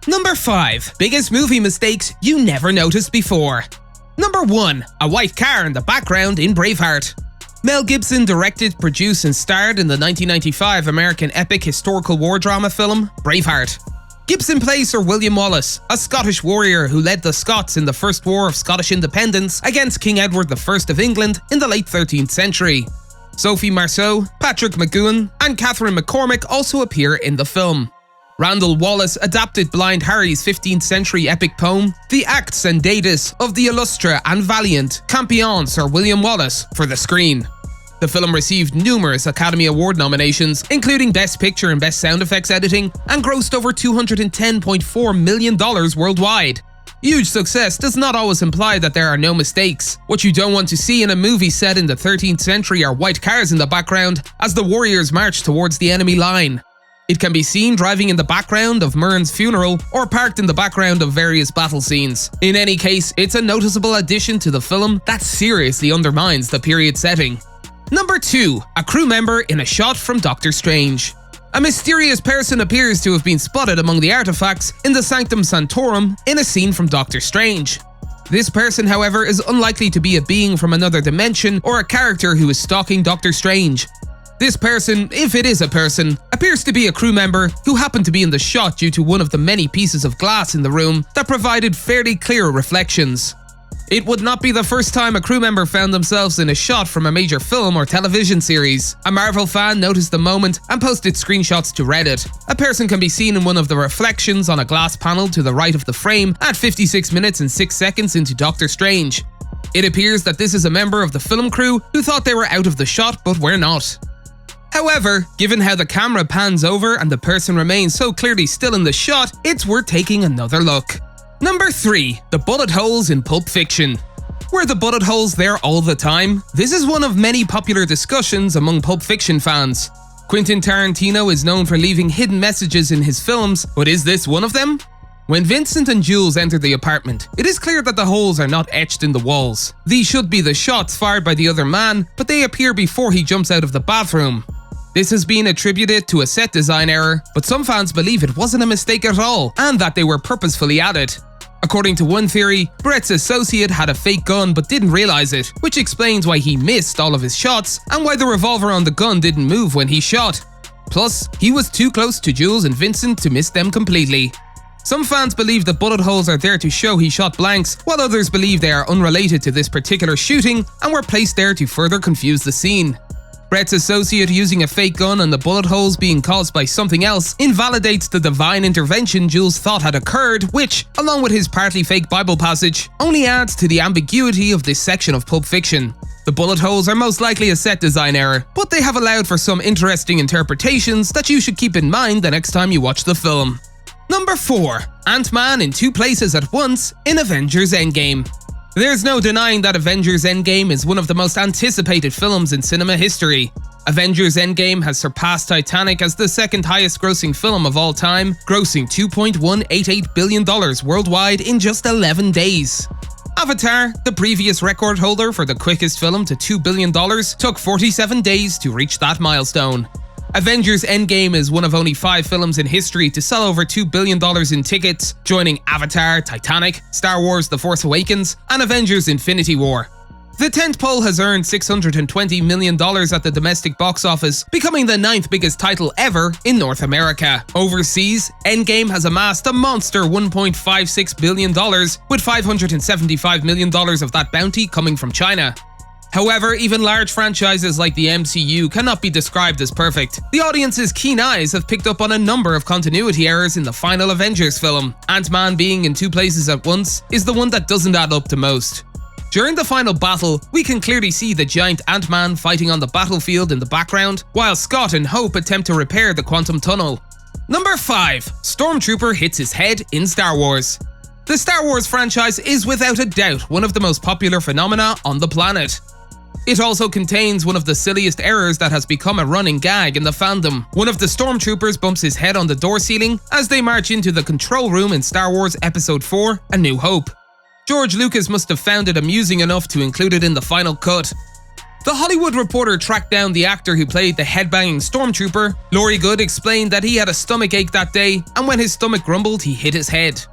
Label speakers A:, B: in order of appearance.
A: Number 5. Biggest movie mistakes you never noticed before. Number 1. A white car in the background in Braveheart. Mel Gibson directed, produced and starred in the 1995 American epic historical war drama film Braveheart. Gibson plays Sir William Wallace, a Scottish warrior who led the Scots in the First War of Scottish Independence against King Edward I of England in the late 13th century. Sophie Marceau, Patrick McGoohan and Catherine McCormick also appear in the film. Randall Wallace adapted Blind Harry's 15th century epic poem, The Acts and Datus of the Illustre and Valiant Campion Sir William Wallace, for the screen. The film received numerous Academy Award nominations, including Best Picture and Best Sound Effects Editing, and grossed over $210.4 million worldwide. Huge success does not always imply that there are no mistakes. What you don't want to see in a movie set in the 13th century are white cars in the background as the warriors march towards the enemy line. It can be seen driving in the background of Murn's funeral or parked in the background of various battle scenes. In any case, it's a noticeable addition to the film that seriously undermines the period setting. Number 2. A crew member in a shot from Doctor Strange. A mysterious person appears to have been spotted among the artifacts in the Sanctum Sanctorum in a scene from Doctor Strange. This person, however, is unlikely to be a being from another dimension or a character who is stalking Doctor Strange. This person, if it is a person, appears to be a crew member who happened to be in the shot due to one of the many pieces of glass in the room that provided fairly clear reflections. It would not be the first time a crew member found themselves in a shot from a major film or television series. A Marvel fan noticed the moment and posted screenshots to Reddit. A person can be seen in one of the reflections on a glass panel to the right of the frame at 56 minutes and 6 seconds into Doctor Strange. It appears that this is a member of the film crew who thought they were out of the shot but were not. However, given how the camera pans over and the person remains so clearly still in the shot, it's worth taking another look. Number 3. The bullet holes in Pulp Fiction. Were the bullet holes there all the time? This is one of many popular discussions among Pulp Fiction fans. Quentin Tarantino is known for leaving hidden messages in his films, but is this one of them? When Vincent and Jules enter the apartment, it is clear that the holes are not etched in the walls. These should be the shots fired by the other man, but they appear before he jumps out of the bathroom. This has been attributed to a set design error, but some fans believe it wasn't a mistake at all, and that they were purposefully added. According to one theory, Brett's associate had a fake gun but didn't realize it, which explains why he missed all of his shots and why the revolver on the gun didn't move when he shot. Plus, he was too close to Jules and Vincent to miss them completely. Some fans believe the bullet holes are there to show he shot blanks, while others believe they are unrelated to this particular shooting and were placed there to further confuse the scene. Brett's associate using a fake gun and the bullet holes being caused by something else invalidates the divine intervention Jules thought had occurred, which, along with his partly fake Bible passage, only adds to the ambiguity of this section of Pulp Fiction. The bullet holes are most likely a set design error, but they have allowed for some interesting interpretations that you should keep in mind the next time you watch the film. Number 4. Ant-Man in 2 places at once in Avengers Endgame. There's no denying that Avengers Endgame is one of the most anticipated films in cinema history. Avengers Endgame has surpassed Titanic as the second highest grossing film of all time, grossing $2.188 billion worldwide in just 11 days. Avatar, the previous record holder for the quickest film to $2 billion, took 47 days to reach that milestone. Avengers Endgame is one of only 5 films in history to sell over $2 billion in tickets, joining Avatar, Titanic, Star Wars The Force Awakens, and Avengers Infinity War. The tentpole has earned $620 million at the domestic box office, becoming the 9th biggest title ever in North America. Overseas, Endgame has amassed a monster $1.56 billion, with $575 million of that bounty coming from China. However, even large franchises like the MCU cannot be described as perfect. The audience's keen eyes have picked up on a number of continuity errors in the final Avengers film. Ant-Man being in 2 places at once is the one that doesn't add up to most. During the final battle, we can clearly see the giant Ant-Man fighting on the battlefield in the background, while Scott and Hope attempt to repair the quantum tunnel. Number 5. Stormtrooper hits his head in Star Wars. The Star Wars franchise is without a doubt one of the most popular phenomena on the planet. It also contains one of the silliest errors that has become a running gag in the fandom. One of the stormtroopers bumps his head on the door ceiling as they march into the control room in Star Wars Episode 4, A New Hope. George Lucas must have found it amusing enough to include it in the final cut. The Hollywood Reporter tracked down the actor who played the headbanging stormtrooper. Laurie Good explained that he had a stomach ache that day, and when his stomach grumbled, he hit his head.